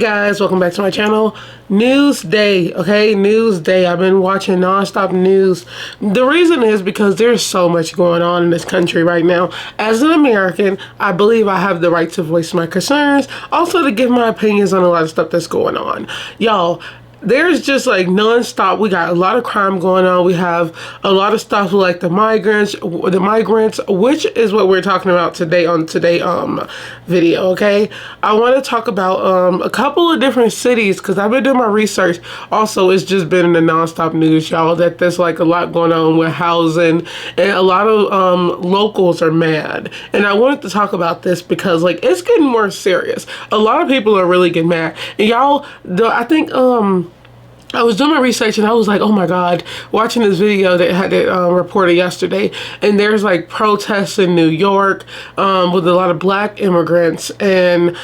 Guys, welcome back to my channel. News day, okay? News day. I've been watching nonstop news. The reason is because there's so much going on in this country right now. As an American, I believe I have the right to voice my concerns, also to give my opinions on a lot of stuff that's going on. Y'all, there's just like nonstop. We got a lot of crime going on. We have a lot of stuff like the migrants, which is what we're talking about today on today's video. Okay, I want to talk about a couple of different cities because I've been doing my research. Also, it's just been in the nonstop news, y'all, that there's like a lot going on with housing, and a lot of locals are mad. And I wanted to talk about this because like it's getting more serious. A lot of people are really getting mad, and y'all, I think I was doing my research and I was like, oh my God, watching this video that had it reported yesterday, and there's like protests in New York with a lot of black immigrants, and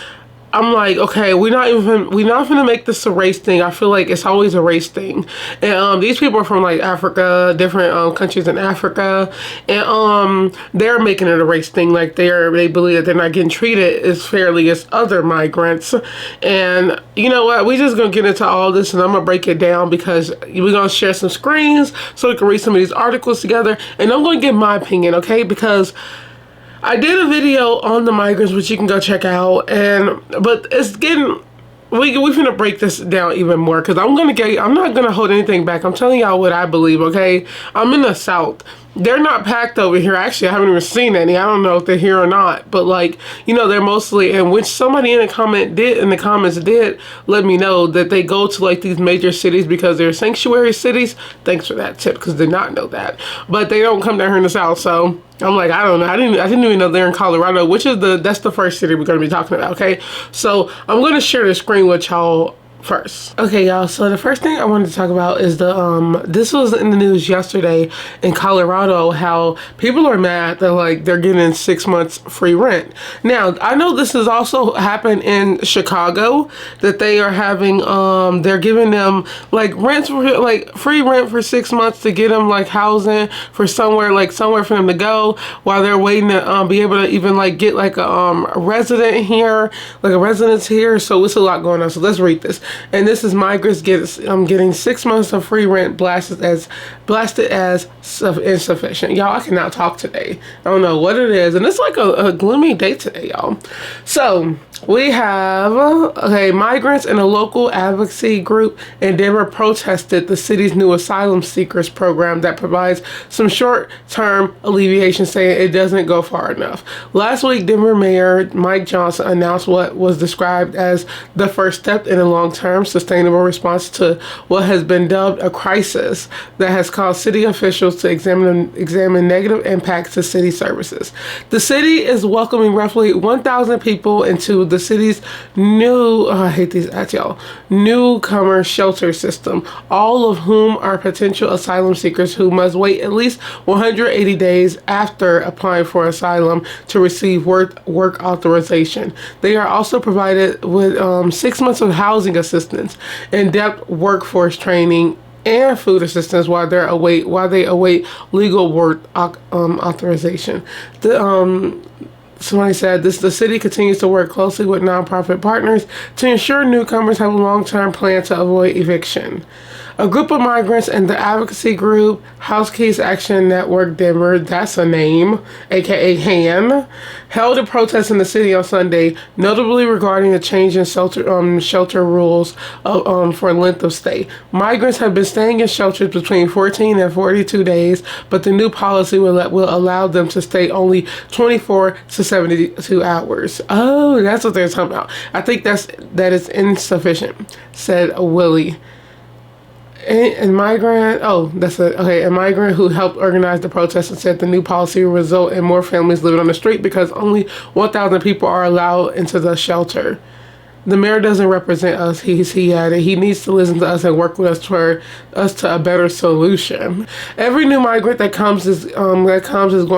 I'm like, okay, we're not gonna make this a race thing. I feel like it's always a race thing. And these people are from like Africa, different countries in Africa, and they're making it a race thing. Like they believe that they're not getting treated as fairly as other migrants. And you know what? We just gonna get into all this, and I'm gonna break it down because we're gonna share some screens so we can read some of these articles together. And I'm gonna give my opinion, okay? Because I did a video on the migrants, which you can go check out, but it's getting, we finna break this down even more because I'm not gonna hold anything back. I'm telling y'all what I believe, okay? I'm in the South. They're not packed over here. Actually, I haven't even seen any. I don't know if they're here or not, but like, you know, they're mostly, and which somebody in the comments did let me know that they go to like these major cities because they're sanctuary cities. Thanks for that tip, because did not know that. But they don't come down here in the South, so I'm like, I don't know. I didn't even know they're in Colorado, which is that's the first city we're gonna be talking about, okay? So I'm gonna share the screen with y'all first. Okay, y'all, so the first thing I wanted to talk about is this was in the news yesterday in Colorado, how people are mad that like they're getting 6 months free rent. Now, I know this has also happened in Chicago, that they are having they're giving them like rents for like free rent for 6 months to get them like housing for somewhere for them to go while they're waiting to be able to even like get like a resident here, like a residence here. So it's a lot going on. So let's read this. And this is migrants getting 6 months of free rent blasted as insufficient. Y'all, I cannot talk today. I don't know what it is, and it's like a gloomy day today, y'all. So we have migrants and a local advocacy group in Denver protested the city's new asylum seekers program that provides some short-term alleviation, saying it doesn't go far enough. Last week, Denver Mayor Mike Johnson announced what was described as the first step in a long-term sustainable response to what has been dubbed a crisis that has caused city officials to examine negative impacts to city services. The city is welcoming roughly 1,000 people into the city's new, I hate these ads, y'all, newcomer shelter system, all of whom are potential asylum seekers who must wait at least 180 days after applying for asylum to receive work authorization. They are also provided with 6 months of housing assistance, in-depth workforce training, and food assistance while they await legal work authorization. Somebody said the city continues to work closely with nonprofit partners to ensure newcomers have a long-term plan to avoid eviction. A group of migrants and the advocacy group Housekeys Action Network Denver, that's a name, aka HAN, held a protest in the city on Sunday, notably regarding a change in shelter rules for length of stay. Migrants have been staying in shelters between 14 and 42 days, but the new policy will allow them to stay only 24 to 72 hours. Oh, that's what they're talking about. I think that is insufficient, said Willie. A migrant who helped organize the protest and said the new policy will result in more families living on the street because only 1,000 people are allowed into the shelter. The mayor doesn't represent us, he added. He needs to listen to us and work with us toward us to a better solution. Every new migrant that comes is going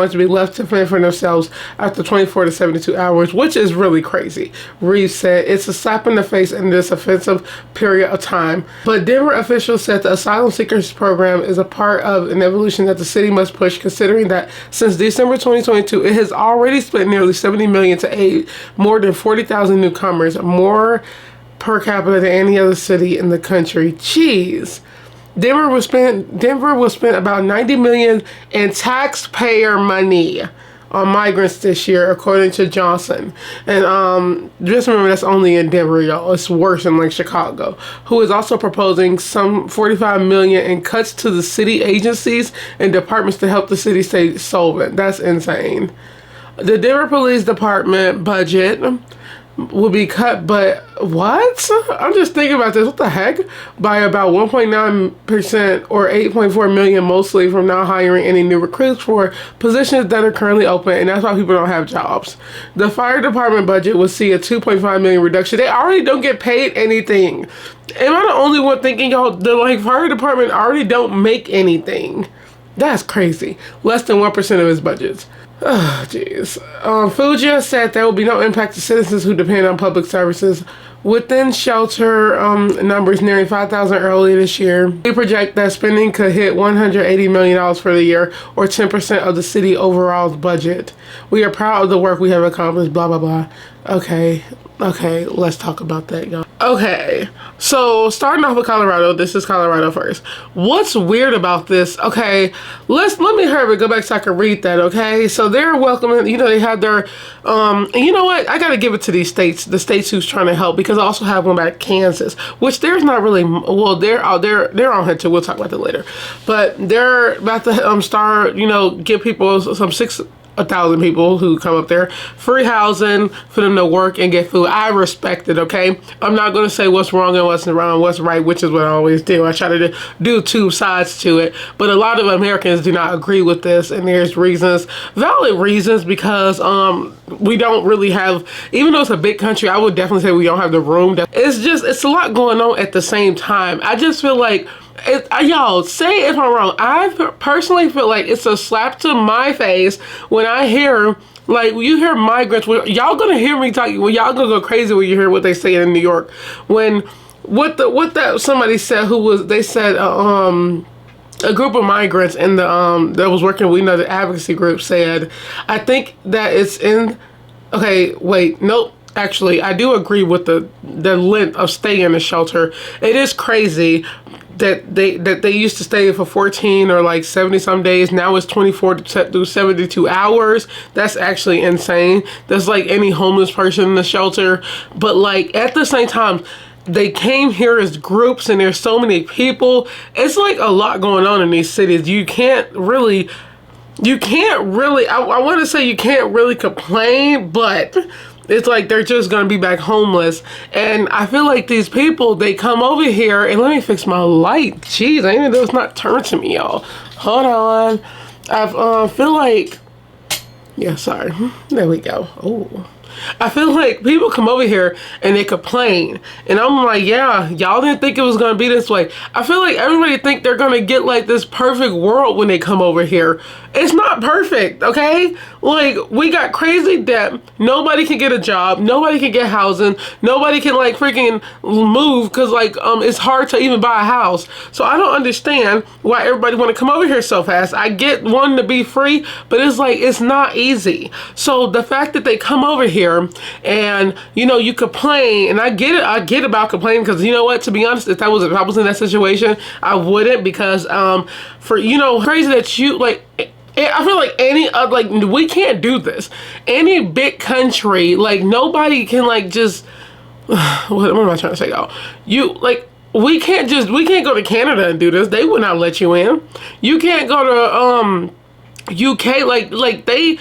to be left to fend for themselves after 24 to 72 hours, which is really crazy. Reeves said it's a slap in the face in this offensive period of time. But Denver officials said the asylum seekers program is a part of an evolution that the city must push, considering that since December 2022, it has already spent nearly $70 million to aid more than 40,000 newcomers, more per capita than any other city in the country. Jeez. Denver will spend about 90 million in taxpayer money on migrants this year, according to Johnson. And just remember, that's only in Denver, y'all. It's worse in like Chicago, who is also proposing some 45 million in cuts to the city agencies and departments to help the city stay solvent. That's insane. The Denver Police Department budget will be cut, but what? I'm just thinking about this. What the heck? By about 1.9% or 8.4 million, mostly from not hiring any new recruits for positions that are currently open, and that's why people don't have jobs. The fire department budget will see a 2.5 million reduction. They already don't get paid anything. Am I the only one thinking, y'all, the like fire department already don't make anything? That's crazy. Less than 1% of his budgets. Oh, jeez. Fuja said there will be no impact to citizens who depend on public services. Within shelter numbers nearing 5,000 early this year, we project that spending could hit $180 million for the year, or 10% of the city overall budget. We are proud of the work we have accomplished, blah, blah, blah. Okay, let's talk about that, y'all. Okay, so starting off with Colorado, this is Colorado first. What's weird about this? Okay, let me hurry go back so I can read that, okay? So they're welcoming, they have their, and you know what? I gotta give it to these states, the states who's trying to help, because I also have one back Kansas, which there's not really, well, they're on here too, we'll talk about that later. But they're about to start, give people some 1,000 people who come up there free housing for them to work and get food. I respect it, okay? I'm not going to say what's wrong and what's wrong, what's right, which is what I always do. I try to do two sides to it, but a lot of Americans do not agree with this, and there's reasons, valid reasons, because we don't really have, even though it's a big country, I would definitely say we don't have the room. It's a lot going on at the same time. I just feel like, y'all, say if I'm wrong, I personally feel like it's a slap to my face when I hear, like, when you hear migrants, y'all gonna hear me talking, well, y'all gonna go crazy when you hear what they say in New York. When, somebody said, they said, a group of migrants in the, that was working, the advocacy group said, I think that it's in, okay, wait, nope. Actually, I do agree with the length of stay in the shelter. It is crazy that they used to stay for 14 or like 70 some days. Now it's 24 to 72 hours. That's actually insane. That's like any homeless person in the shelter. But like at the same time, they came here as groups, and there's so many people. It's like a lot going on in these cities. You can't really, I want to say you can't really complain, but it's like they're just going to be back homeless. And I feel like these people, they come over here, and let me fix my light. Jeez, I even know it's not turned to me, y'all. Hold on. I feel like, yeah, sorry. There we go. Oh. I feel like people come over here and they complain, and I'm like, yeah, y'all didn't think it was gonna be this way. I feel like everybody think they're gonna get like this perfect world when they come over here. It's not perfect, okay? Like, we got crazy debt. Nobody can get a job. Nobody can get housing. Nobody can like freaking move, because like it's hard to even buy a house. So I don't understand why everybody want to come over here so fast. I get wanting to be free, but it's like it's not easy. So the fact that they come over here and you complain, and I get about complaining, because you know what, to be honest, if I was in that situation, I wouldn't, because crazy that you like, I feel like we can't do this. Any big country, like nobody can like just what am I trying to say, y'all? We can't go to Canada and do this. They would not let you in. You can't go to UK, like they,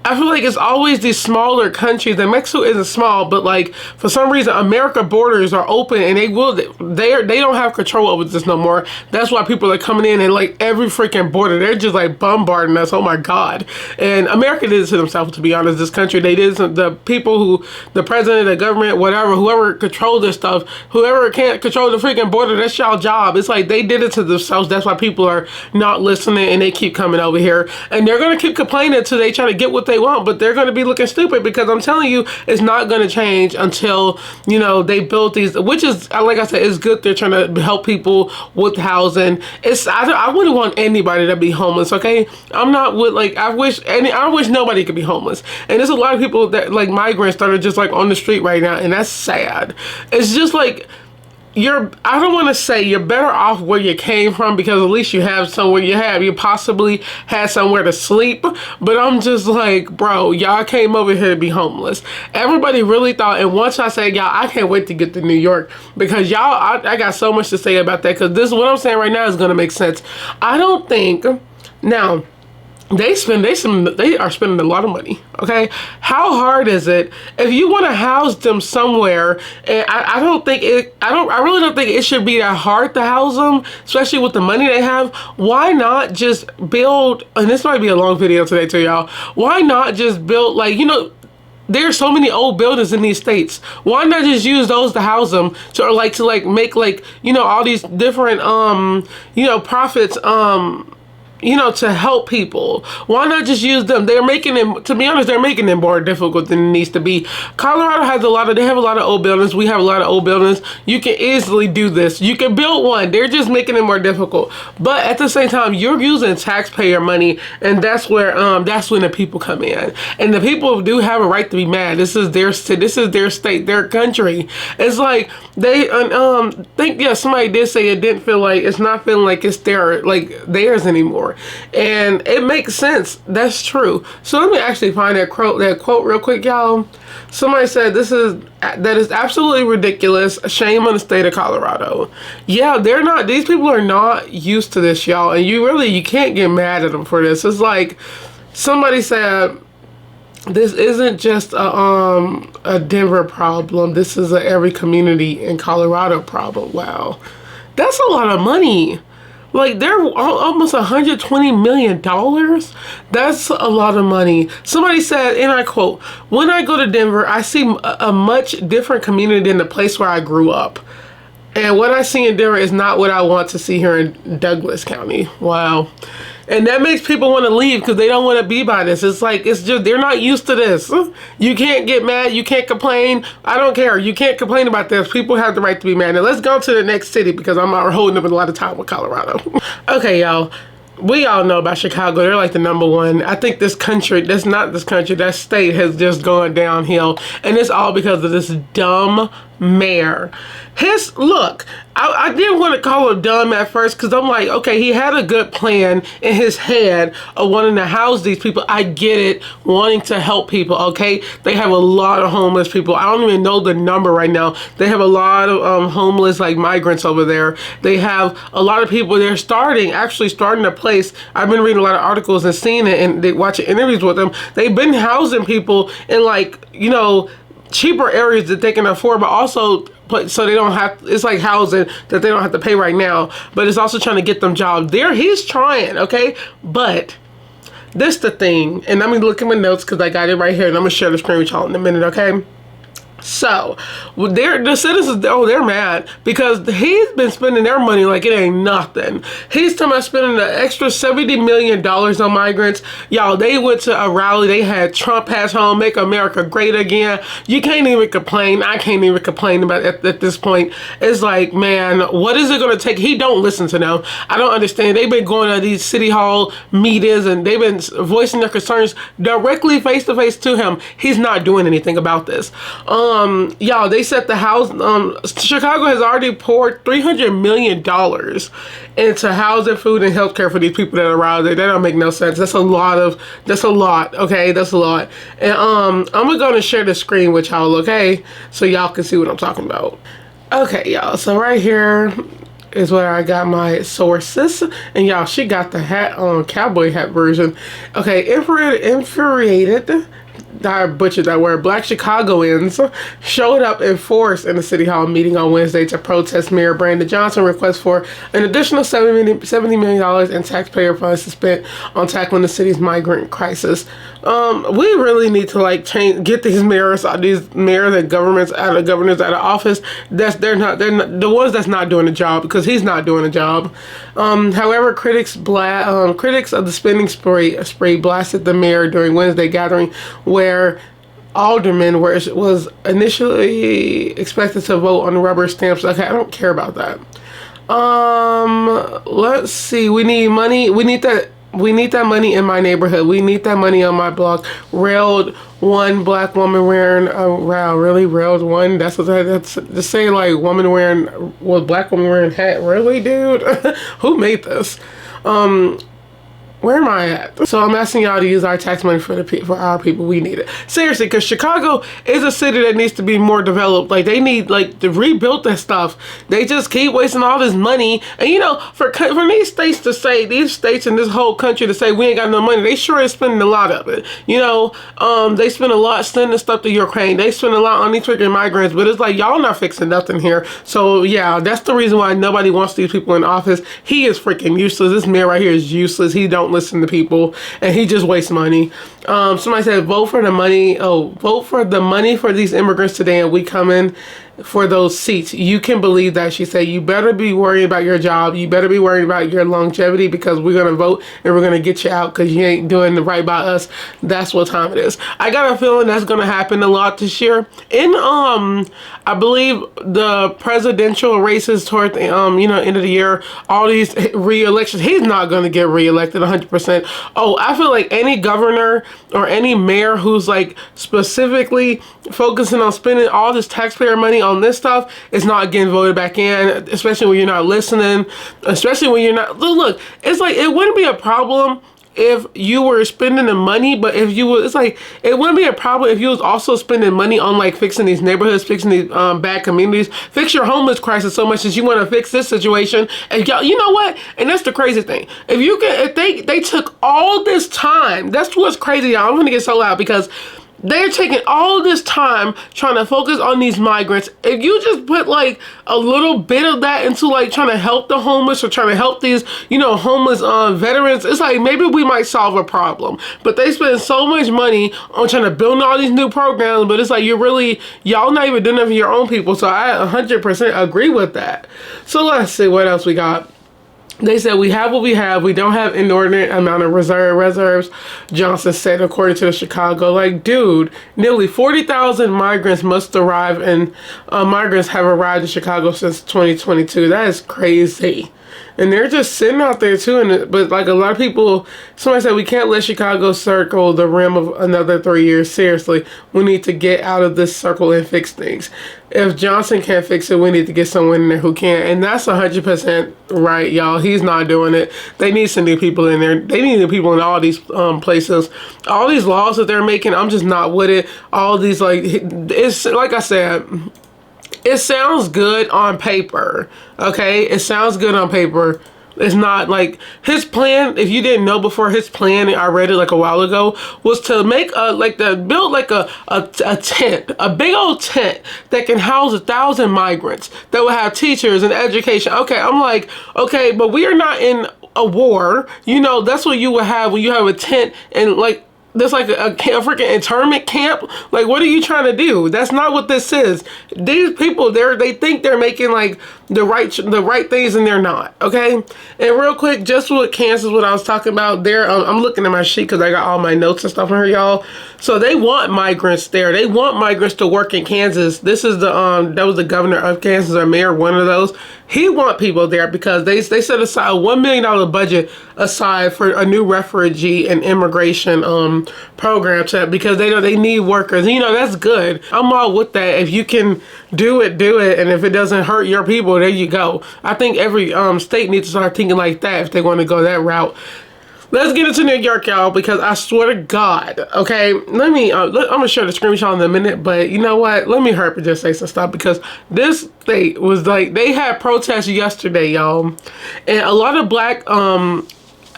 I feel like it's always these smaller countries, and Mexico isn't small, but like for some reason America borders are open, and they don't have control over this no more. That's why people are coming in, and like every freaking border, they're just like bombarding us. Oh my God. And America did it to themselves, to be honest. This country, they did it. The people who, the president, the government, whatever, whoever controls this stuff, whoever can't control the freaking border, that's y'all job. It's like they did it to themselves. That's why people are not listening, and they keep coming over here, and they're gonna keep complaining until they try to get what they they want, but they're going to be looking stupid because I'm telling you, it's not going to change until, you know, they build these, which is, like I said, it's good. They're trying to help people with housing. I wouldn't want anybody to be homeless, okay? I'm not with, like, I wish nobody could be homeless. And there's a lot of people that, like, migrants that are just, like, on the street right now, and that's sad. It's just, like, I don't want to say you're better off where you came from, because at least you have somewhere you possibly had somewhere to sleep. But I'm just like, bro, y'all came over here to be homeless. Everybody really thought, and once I say y'all, I can't wait to get to New York, because y'all, I got so much to say about that, because this, what I'm saying right now, is going to make sense. I don't think, now, they are spending a lot of money, okay? How hard is it if you want to house them somewhere? And I really don't think it should be that hard to house them, especially with the money they have. Why not just build, and this might be a long video today too, y'all. Why not just build, like, you know, there's so many old buildings in these states. Why not just use those to house them, to make, like, you know, all these different you know, profits, you know, to help people. Why not just use them? They're making them, to be honest, they're making it more difficult than it needs to be. Colorado has they have a lot of old buildings. We have a lot of old buildings. You can easily do this. You can build one. They're just making it more difficult. But at the same time, you're using taxpayer money, and that's when the people come in. And the people do have a right to be mad. This is their state, their country. It's like they somebody did say it's not feeling like it's theirs anymore. And it makes sense. That's true. So let me actually find that quote real quick, y'all. Somebody said that is absolutely ridiculous. Shame on the state of Colorado. Yeah, these people are not used to this, y'all. And you can't get mad at them for this. It's like somebody said, this isn't just a Denver problem. This is every community in Colorado problem. Wow. That's a lot of money. Like, they're almost $120 million. That's a lot of money. Somebody said, and I quote, "When I go to Denver, I see a much different community than the place where I grew up. And what I see in Denver is not what I want to see here in Douglas County." Wow. And that makes people want to leave because they don't want to be by this. It's like, it's just, they're not used to this. You can't get mad. You can't complain. I don't care. You can't complain about this. People have the right to be mad. Now let's go to the next city, because I'm not holding up a lot of time with Colorado. Okay, y'all. We all know about Chicago. They're like the number one. I think that state has just gone downhill. And it's all because of this dumb mayor. I didn't want to call him dumb at first, because I'm like, okay, he had a good plan in his head of wanting to house these people. I get it, wanting to help people, okay? They have a lot of homeless people. I don't even know the number right now. They have a lot of homeless, like, migrants over there. They have a lot of people. They're actually starting a place. I've been reading a lot of articles and seeing it, and they watching interviews with them. They've been housing people in, like, you know, cheaper areas that they can afford, but also so they don't have, it's like housing that they don't have to pay right now, but it's also trying to get them jobs. He's trying, okay? But this the thing, and I'm gonna look at my notes because I got it right here, and I'm gonna share the screen with y'all in a minute, okay? So, the citizens, they're mad because he's been spending their money like it ain't nothing. He's talking about spending an extra $70 million on migrants. Y'all, they went to a rally. They had Trump has home, make America great again. You can't even complain. I can't even complain about it at this point. It's like, man, what is it going to take? He don't listen to them. I don't understand. They've been going to these city hall meetings, and they've been voicing their concerns directly face to face to him. He's not doing anything about this. Y'all, they said the house, Chicago has already poured $300 million into housing, food, and healthcare for these people that are around there. That don't make no sense. That's a lot, okay? That's a lot. And I'm gonna share the screen with y'all, okay? So y'all can see what I'm talking about. Okay, y'all, so right here is where I got my sources. And y'all, she got the hat on, cowboy hat version. Okay, infuriated I butchered that word. Black Chicagoans showed up in force in the City Hall meeting on Wednesday to protest Mayor Brandon Johnson's request for an additional $70 million in taxpayer funds to spend on tackling the city's migrant crisis. We really need to like get these mayors and governors out of office. They're not the ones that's not doing the job, because he's not doing the job. However, critics of the spending spree blasted the mayor during Wednesday gathering where aldermen was initially expected to vote on rubber stamps. Okay, I don't care about that. Let's see. We need money. We need that money in my neighborhood. We need that money on my block. Railed one black woman wearing really railed one. That's to say like black woman wearing hat. Really, dude? Who made this? Where am I at? So I'm asking y'all to use our tax money for our people. We need it. Seriously, because Chicago is a city that needs to be more developed. Like, they need, like, to rebuild that stuff. They just keep wasting all this money. And, you know, for these states in this whole country to say we ain't got no money, they sure is spending a lot of it. You know, they spend a lot sending stuff to Ukraine. They spend a lot on these freaking migrants. But it's like, y'all not fixing nothing here. So, yeah, that's the reason why nobody wants these people in office. He is freaking useless. This mayor right here is useless. He don't listen to people, and he just wastes money. Somebody said vote for the money for these immigrants today, and we come in for those seats. You can believe that. She said, you better be worried about your job. You better be worried about your longevity, because we're going to vote and we're going to get you out because you ain't doing the right by us. That's what time it is. I got a feeling that's going to happen a lot this year. In, I believe the presidential races toward the, end of the year, all these re-elections, he's not going to get re-elected 100%. Oh, I feel like any governor or any mayor who's like specifically focusing on spending all this taxpayer money on this stuff is not getting voted back in, especially when you're not listening, especially when you're not, look, it's like, it wouldn't be a problem if you were spending the money, but if you was, it's like, it wouldn't be a problem if you was also spending money on like fixing these neighborhoods, fixing these bad communities, fix your homeless crisis so much as you want to fix this situation. And y'all, you know what? And that's the crazy thing. If they took all this time, that's what's crazy, y'all. I'm gonna get so loud because they're taking all this time trying to focus on these migrants. If you just put like a little bit of that into like trying to help the homeless or trying to help these, homeless veterans, it's like maybe we might solve a problem. But they spend so much money on trying to build all these new programs, but it's like y'all not even doing it for your own people. So I 100% agree with that. So let's see what else we got. They said, we have what we have. We don't have inordinate amount of reserves, Johnson said, according to the Chicago. Like, dude, nearly 40,000 migrants migrants have arrived in Chicago since 2022. That is crazy. And they're just sitting out there too. But like a lot of people, somebody said, we can't let Chicago circle the rim of another 3 years. Seriously, we need to get out of this circle and fix things. If Johnson can't fix it, we need to get someone in there who can. And that's 100% right, y'all. He's not doing it. They need some new people in there. They need new people in all these places. All these laws that they're making, I'm just not with it. All these, like, it's like I said, it sounds good on paper, okay? It sounds good on paper. It's not like his plan. If you didn't know before, his plan, I read it like a while ago, was to make build like a tent, a big old tent that can house 1,000 migrants that will have teachers and education. Okay, I'm like, okay, but we are not in a war. That's what you would have when you have a tent and like, there's like a freaking internment camp. Like, what are you trying to do? That's not what this is. These people, they think they're making like the right things, and they're not. Okay. And real quick, just with Kansas, what I was talking about there, I'm looking at my sheet because I got all my notes and stuff on here, y'all. So they want migrants there. They want migrants to work in Kansas. This is that was the governor of Kansas, or mayor, one of those. He want people there because they set aside a $1 million budget aside for a new refugee and immigration program because they know they need workers. That's good. I'm all with that. If you can do it, and if it doesn't hurt your people, there you go. I think every state needs to start thinking like that if they want to go that route. Let's get into New York, y'all, because I swear to God, okay, I'm going to share the screenshot in a minute, but you know what? Let me hurry up and just say some stuff, because this state was like, they had protests yesterday, y'all, and a lot of black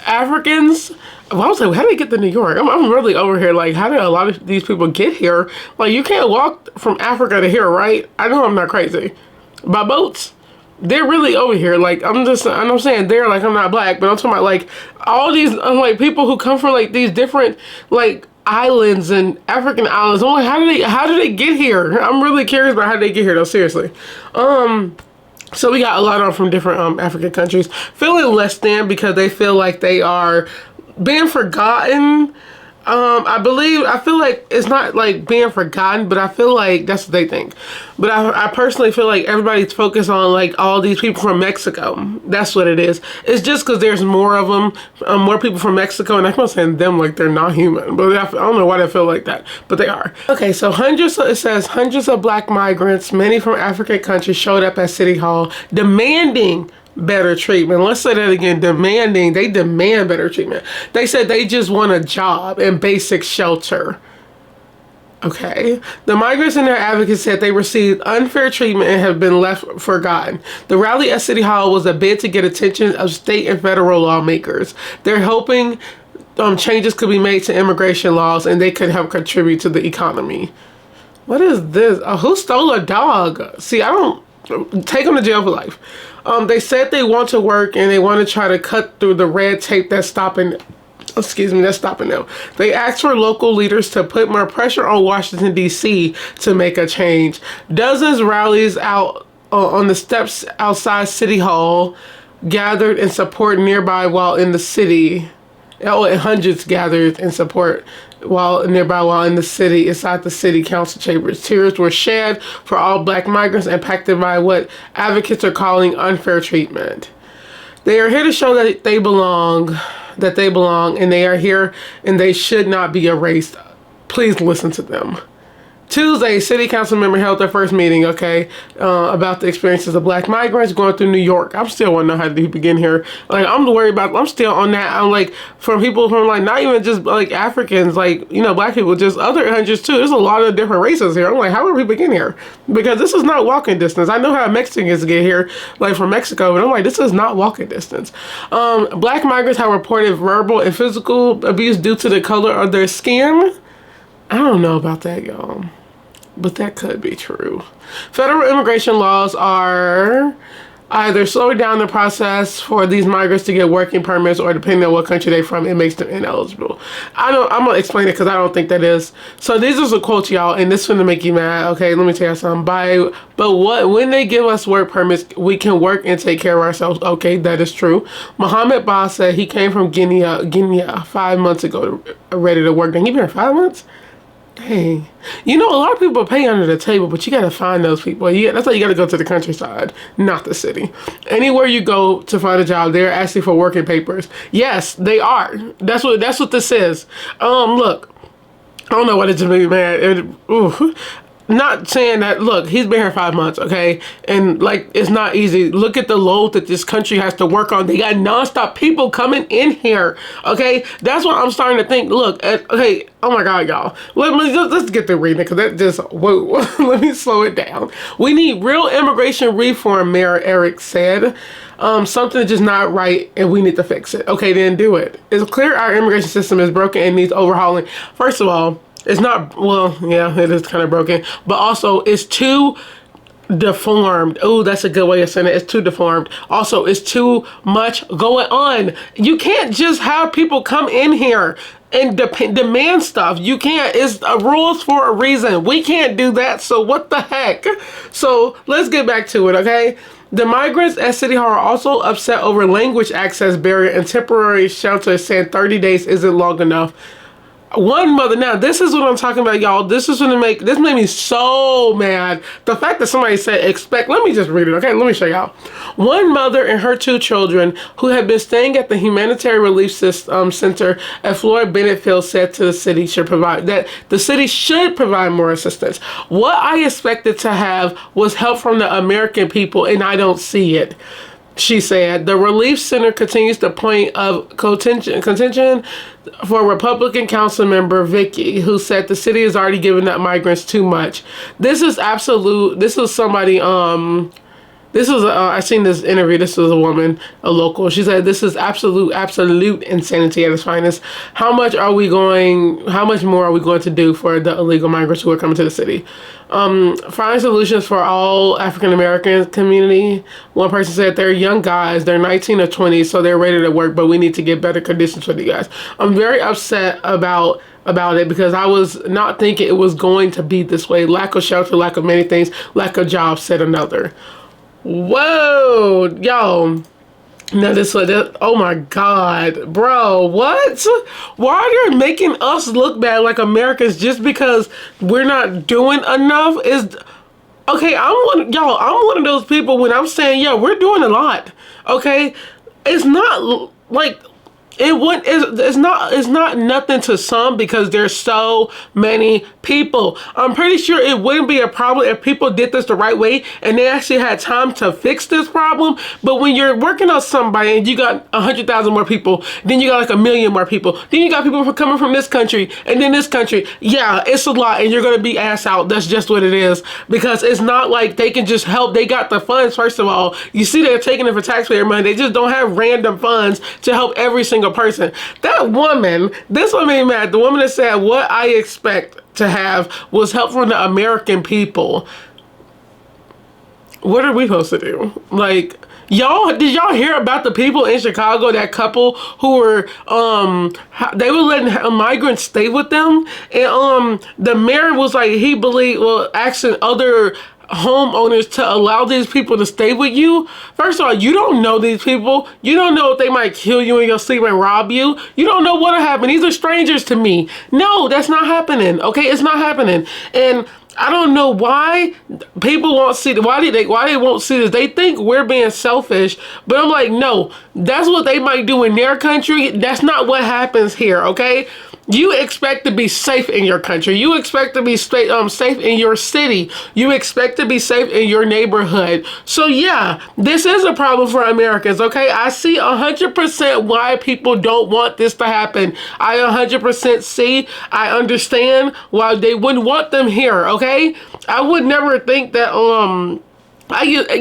Africans. Well, I was like, how did they get to New York? I'm really over here. Like, how did a lot of these people get here? Like, you can't walk from Africa to here, right? I know I'm not crazy. By boats. They're really over here. Like, I'm saying they're like, I'm not black, but I'm talking about like all these, like people who come from like these different like islands and African islands. I'm like, how did they get here? I'm really curious about how they get here though, seriously. So we got a lot of from different African countries feeling less than because they feel like they are being forgotten. I feel like it's not like being forgotten, but I feel like that's what they think. But I personally feel like everybody's focused on like all these people from Mexico. That's what it is. It's just because there's more of them, more people from Mexico, and I'm not saying them like they're not human, but I don't know why they feel like that, but they are. Okay, so it says hundreds of black migrants, many from African countries, showed up at City Hall demanding better treatment. Let's say that again. They demand better treatment. They said they just want a job and basic shelter. Okay. The migrants and their advocates said they received unfair treatment and have been left forgotten. The rally at City Hall was a bid to get attention of state and federal lawmakers. They're hoping changes could be made to immigration laws and they could help contribute to the economy. What is this? Who stole a dog? See, I don't take them to jail for life. They said they want to work and they want to try to cut through the red tape that's stopping them. They asked for local leaders to put more pressure on Washington, D.C. to make a change. Dozens rallies out on the steps outside City Hall gathered in support nearby while in the city. Hundreds gathered in support while in the city, inside the city council chambers. Tears were shed for all black migrants impacted by what advocates are calling unfair treatment. They are here to show that they belong, and they are here and they should not be erased. Please listen to them. Tuesday, city council member held their first meeting, about the experiences of black migrants going through New York. I'm still want to know how to begin here. Like, I'm still on that. I'm like, from people from like, not even just like Africans, like, black people, just other hundreds too. There's a lot of different races here. I'm like, how do we begin here? Because this is not walking distance. I know how Mexicans get here, like from Mexico, but I'm like, this is not walking distance. Black migrants have reported verbal and physical abuse due to the color of their skin. I don't know about that, y'all, but that could be true. Federal immigration laws are either slowing down the process for these migrants to get working permits, or depending on what country they're from, it makes them ineligible. I'm gonna explain it because I don't think that is. So these are some quotes, y'all, and this is gonna make you mad. Okay, let me tell you something. When they give us work permits, we can work and take care of ourselves. Okay, that is true. Mohammed Ba said he came from Guinea 5 months ago, ready to work. And he been here 5 months. Hey, a lot of people pay under the table, but you gotta find those people. That's why you gotta go to the countryside, not the city. Anywhere you go to find a job, they're asking for working papers. Yes, they are. That's what this is. Look, I don't know what it's made me mad. Not saying that, look, he's been here 5 months, okay? And, like, it's not easy. Look at the load that this country has to work on. They got nonstop people coming in here, okay? That's what I'm starting to think. Look, okay, oh my God, y'all. Let's get through reading it, because that just, whoa. Let me slow it down. We need real immigration reform, Mayor Eric said. Something is just not right, and we need to fix it. Okay, then do it. It's clear our immigration system is broken and needs overhauling. First of all, it's not, well, yeah, it is kind of broken, but also it's too deformed. Oh, that's a good way of saying it. It's too deformed. Also, it's too much going on. You can't just have people come in here and demand stuff. You can't. It's rules for a reason. We can't do that, so what the heck? So let's get back to it, okay? The migrants at City Hall are also upset over language access barrier and temporary shelter, saying 30 days isn't long enough. One mother, now this is what I'm talking about, y'all. This made me so mad. The fact that somebody said let me just read it, okay? Let me show y'all. One mother and her 2 children who had been staying at the Humanitarian Relief Center at Floyd Bennett Field said to the city should provide more assistance. What I expected to have was help from the American people, and I don't see it. She said the relief center continues the point of contention for Republican council member Vicky, who said the city has already given up migrants too much. This is somebody This was I seen this interview. This was a woman, a local. She said, "This is absolute insanity at its finest. How much more are we going to do for the illegal migrants who are coming to the city? Find solutions for all African American community." One person said, "They're young guys. They're 19 or 20, so they're ready to work. But we need to get better conditions for the guys." I'm very upset about it because I was not thinking it was going to be this way. Lack of shelter, lack of many things, lack of jobs, said another. Whoa, yo. Now this one, oh my God, bro, what? Why are they making us look bad like Americans just because we're not doing enough? Okay, I'm one of those people when I'm saying, yo, we're doing a lot, okay? It's not like, it's not nothing to some because there's so many people. I'm pretty sure it wouldn't be a problem if people did this the right way and they actually had time to fix this problem. But when you're working on somebody and you got 100,000 more people, then you got like 1 million more people, then you got people coming from this country and then this country. Yeah, it's a lot and you're gonna be ass out. That's just what it is, because it's not like they can just help. They got the funds, first of all. You see, they're taking it for taxpayer money. They just don't have random funds to help every single person. That woman, this one made me mad. The woman that said, "What I expect to have was help from the American people." What are we supposed to do? Like, did y'all hear about the people in Chicago, that couple who were, they were letting migrants stay with them? And the mayor was like, he believed, asking other homeowners to allow these people to stay with you. First of all, you don't know these people. You don't know if they might kill you in your sleep and rob you. You don't know what'll happen. These are strangers to me. No, that's not happening. Okay, it's not happening. And I don't know why people won't see why they won't see this. They think we're being selfish, but I'm like, no, that's what they might do in their country. That's not what happens here, okay? You expect to be safe in your country. You expect to be safe in your city. You expect to be safe in your neighborhood. So yeah, this is a problem for Americans, okay? I see 100% why people don't want this to happen. I 100% see, I understand why they wouldn't want them here, okay? I would never think that,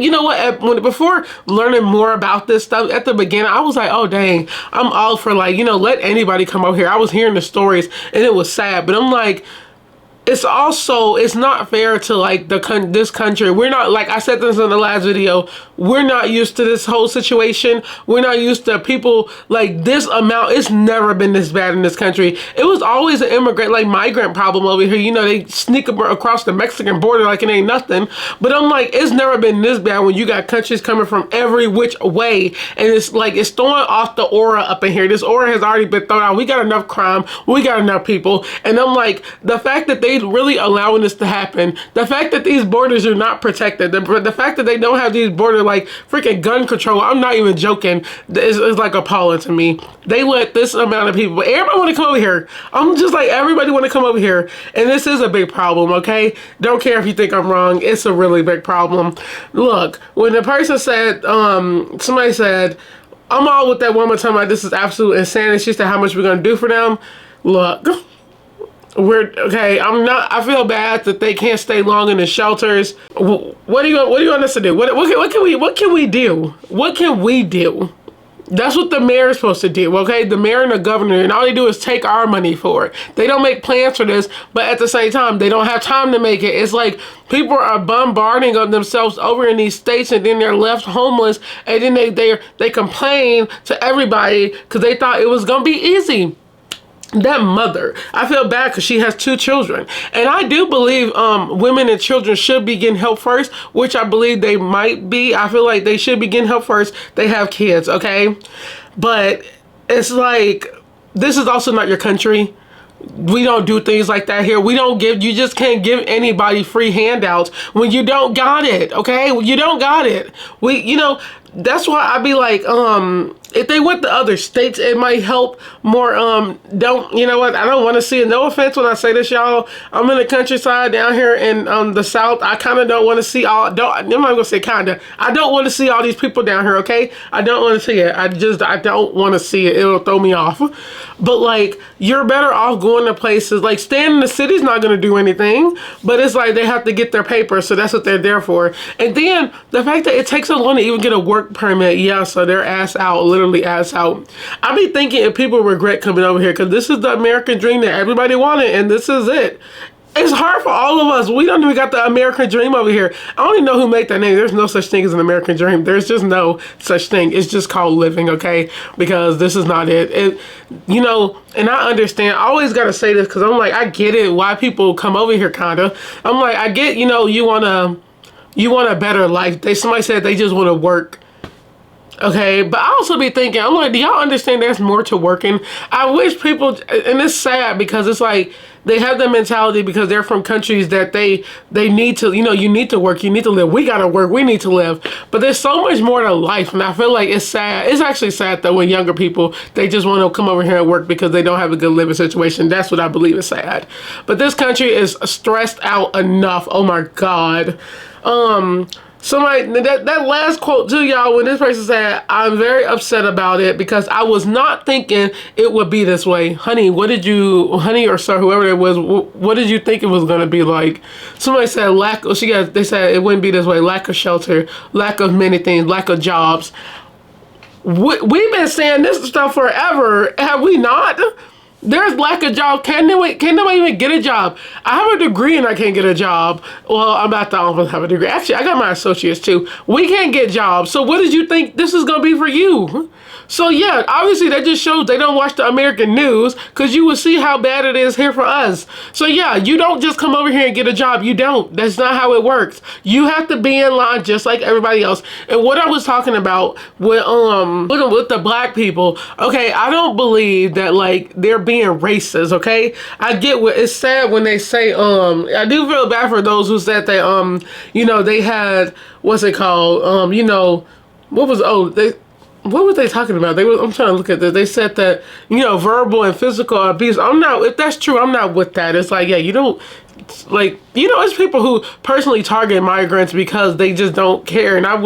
you know what, before learning more about this stuff at the beginning, I was like, oh dang, I'm all for, like, let anybody come over here. I was hearing the stories and it was sad, but I'm like, it's not fair to like this country. We're not, like I said this in the last video, we're not used to this whole situation. We're not used to people like this amount. It's never been this bad in this country. It was always an migrant problem over here. They sneak across the Mexican border like it ain't nothing. But I'm like, it's never been this bad when you got countries coming from every which way. And it's like, it's throwing off the aura up in here. This aura has already been thrown out. We got enough crime. We got enough people. And I'm like, the fact that they really allowing this to happen, the fact that these borders are not protected, the fact that they don't have these borders like freaking gun control, I'm not even joking, it's like appalling to me. They let this amount of people, everybody want to come over here. I'm just like, everybody want to come over here, and this is a big problem, okay? Don't care if you think I'm wrong, it's a really big problem. Look, when the person said, somebody said, I'm all with that woman talking about this is absolute insanity. She said, how much we're gonna do for them? Look, I feel bad that they can't stay long in the shelters. What do you want us to do? What can we do? What can we do? That's what the mayor is supposed to do, okay? The mayor and the governor, and all they do is take our money for it. They don't make plans for this, but at the same time, they don't have time to make it. It's like people are bombarding themselves over in these states, and then they're left homeless, and then they complain to everybody because they thought it was gonna be easy. That mother, I feel bad because she has 2 children, and I do believe women and children should be getting help first, which I believe they might be. I feel like they should be getting help first. They have kids, okay? But it's like, this is also not your country. We don't do things like that here. You just can't give anybody free handouts when you don't got it, okay? You don't got it. that's why I be like, if they went to other states, it might help more. Don't, you know what? I don't want to see it. No offense when I say this, y'all. I'm in the countryside down here in the South. I kind of don't want to see all. I'm not gonna say kinda. I don't want to see all these people down here. Okay, I don't want to see it. I don't want to see it. It'll throw me off. But like, you're better off going to places like staying in the city's not gonna do anything. But it's like they have to get their papers, so that's what they're there for. And then the fact that it takes so long to even get a work permit, yeah, so they're ass out, literally ass out. I be thinking if people regret coming over here, because this is the American dream that everybody wanted, and this is it. It's hard for all of us. We don't even got the American dream over here. I don't even know who made that name. There's no such thing as an American dream. There's just no such thing. It's just called living, okay? Because this is not it. You know, and I understand. I always got to say this because I'm like, I get it, why people come over here, kind of. I'm like, I get, you know, you want a better life. Somebody said they just want to work. Okay, but I also be thinking, I'm like, do y'all understand there's more to working? I wish people, and it's sad because it's like, they have the mentality because they're from countries that they need to, you know, you need to work, you need to live. We gotta work, we need to live. But there's so much more to life, and I feel like it's sad. It's actually sad though when younger people, they just want to come over here and work because they don't have a good living situation. That's what I believe is sad. But this country is stressed out enough. Oh my God. Somebody, that last quote to y'all, when this person said, I'm very upset about it because I was not thinking it would be this way. Honey, honey or sir, whoever it was, what did you think it was going to be like? Somebody said they said it wouldn't be this way. Lack of shelter, lack of many things, lack of jobs. We've been saying this stuff forever, have we not? There's lack of job. Can nobody even get a job? I have a degree and I can't get a job. Well, I'm not the only one have a degree. Actually, I got my associates too. We can't get jobs. So what did you think this is going to be for you? So yeah, obviously that just shows they don't watch the American news, because you will see how bad it is here for us. So yeah, you don't just come over here and get a job. You don't. That's not how it works. You have to be in line just like everybody else. And what I was talking about with the black people, okay, I don't believe that like they're being racist, okay? I get what it's sad when they say I do feel bad for those who said that you know, they had, what's it called, you know, what was they talking about? I'm trying to look at this. They said that, you know, verbal and physical abuse. If that's true, I'm not with that. It's like, yeah, you don't, like, you know, it's people who personally target migrants because they just don't care, and I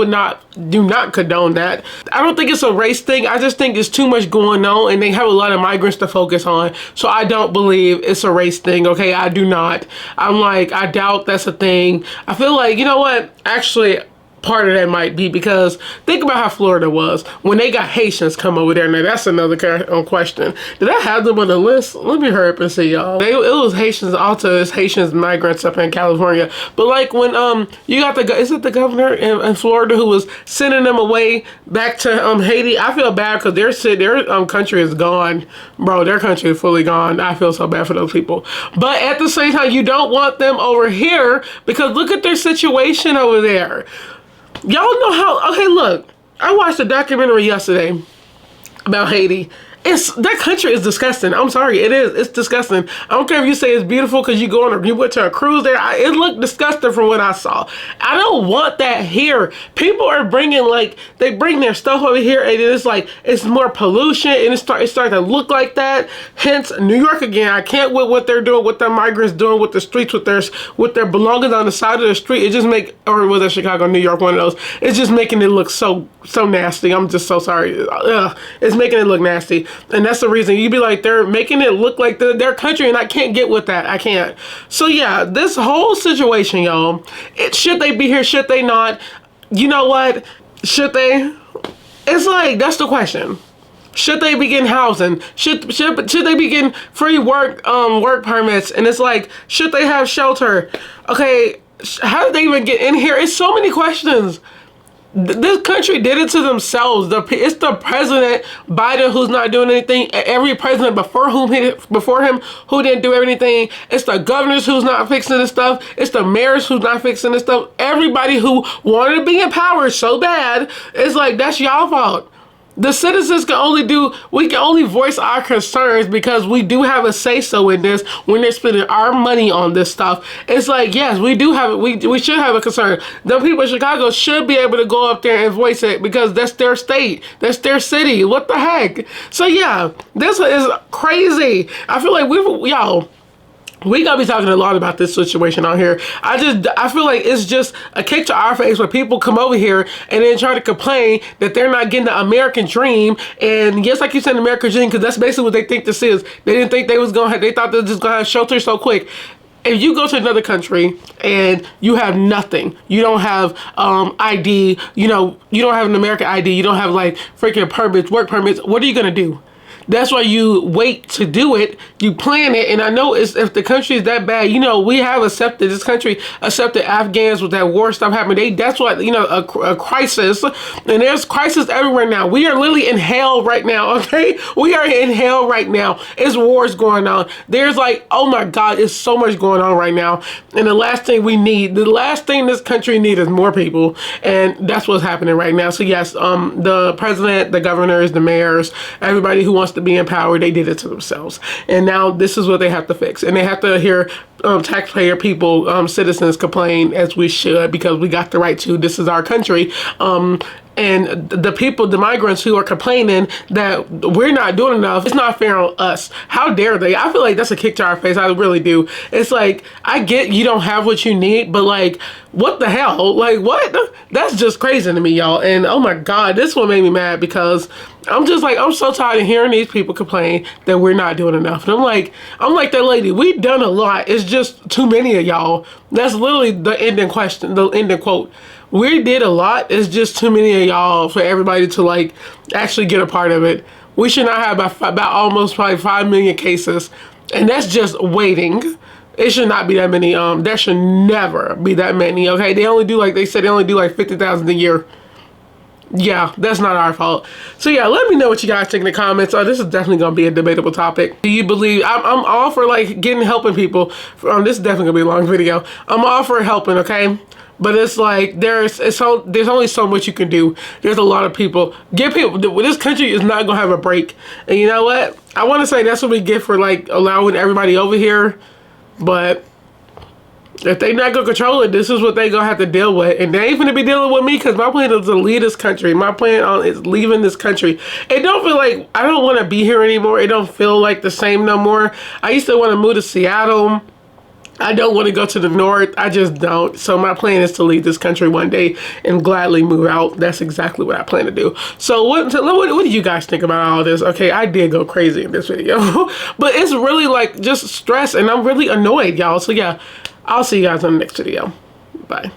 do not condone that. I don't think it's a race thing. I just think there's too much going on, and they have a lot of migrants to focus on. So I don't believe it's a race thing, okay? I do not. I'm like, I doubt that's a thing. I feel like, you know what? Actually, part of that might be because think about how Florida was when they got Haitians come over there. Now that's another question. Did I have them on the list? Let me hurry up and see, y'all. It was Haitians, also it's Haitians migrants up in California. But like when you got is it the governor in Florida who was sending them away back to Haiti? I feel bad because their country is gone, bro. Their country is fully gone. I feel so bad for those people. But at the same time, you don't want them over here because look at their situation over there. Y'all know how, okay, look, I watched a documentary yesterday about Haiti. That country is disgusting. I'm sorry, it is. It's disgusting. I don't care if you say it's beautiful because you went to a cruise there. It looked disgusting from what I saw. I don't want that here. People are they bring their stuff over here, and it's like, it's more pollution, and it starts to look like that. Hence, New York again. I can't with what they're doing, what the migrants doing with the streets, with their belongings on the side of the street. It just or was it Chicago, New York, one of those. It's just making it look so nasty. I'm just so sorry. It's making it look nasty. And that's the reason you'd be like, they're making it look like their country, and I can't get with that. I can't. So yeah, this whole situation, y'all, should they be here? Should they not? You know what? Should they? It's like, that's the question. Should they be getting housing? Should they be getting free work permits? And it's like, should they have shelter? Okay, how did they even get in here? It's so many questions. This country did it to themselves. It's the president Biden who's not doing anything. Every president before him who didn't do anything. It's the governors who's not fixing this stuff. It's the mayors who's not fixing this stuff. Everybody who wanted to be in power so bad, it's like, that's y'all fault. The citizens can only we can only voice our concerns because we do have a say-so in this when they're spending our money on this stuff. It's like, yes, we do have it. We should have a concern. The people in Chicago should be able to go up there and voice it because that's their state. That's their city. What the heck? So yeah, this is crazy. I feel like we gotta be talking a lot about this situation out here. I feel like it's just a kick to our face when people come over here and then try to complain that they're not getting the American dream. And yes, like you said, the American dream, because that's basically what they think this is. They didn't think they thought they were just gonna have shelter so quick. If you go to another country and you have nothing, you don't have ID, you don't have an American ID, you don't have like freaking permits, work permits, what are you gonna do? That's why you wait to do it. You plan it. And I know if the country is that bad, we have this country accepted Afghans with that war stuff happening. That's what, a crisis. And there's crisis everywhere now. We are literally in hell right now, okay? We are in hell right now. It's wars going on. There's like, oh my God, it's so much going on right now. And the last thing this country needs is more people. And that's what's happening right now. So yes, the president, the governors, the mayors, everybody who wants to be in power, they did it to themselves. And now this is what they have to fix. And they have to hear taxpayer people, citizens complain, as we should, because we got the right to. This is our country. And the people, the migrants who are complaining that we're not doing enough, it's not fair on us. How dare they? I feel like that's a kick to our face. I really do. It's like, I get you don't have what you need, but like, what the hell? Like, what? That's just crazy to me, y'all. And oh my God, this one made me mad because I'm just like, I'm so tired of hearing these people complain that we're not doing enough. And I'm like that lady, we've done a lot. It's just too many of y'all. That's literally the ending question, the ending quote. We did a lot. It's just too many of y'all for everybody to like actually get a part of it. We should not have about almost probably 5 million cases. And that's just waiting. It should not be that many. There should never be that many, okay? They only do like 50,000 a year. Yeah, that's not our fault. So yeah, let me know what you guys think in the comments. This is definitely gonna be a debatable topic. Do you believe I'm all for like helping people? This is definitely gonna be a long video. I'm all for helping, okay? But it's like there's only so much you can do. There's a lot of people. This country is not gonna have a break. And you know what? I want to say that's what we get for like allowing everybody over here. But if they not gonna control it, this is what they gonna have to deal with. And they ain't gonna be dealing with me because my plan is to leave this country. My plan is leaving this country. It don't feel like I don't want to be here anymore. It don't feel like the same no more. I used to want to move to Seattle. I don't want to go to the north. I just don't. So my plan is to leave this country one day and gladly move out. That's exactly what I plan to do. So what do you guys think about all this? Okay, I did go crazy in this video. But it's really like just stress and I'm really annoyed, y'all. So yeah, I'll see you guys on the next video. Bye.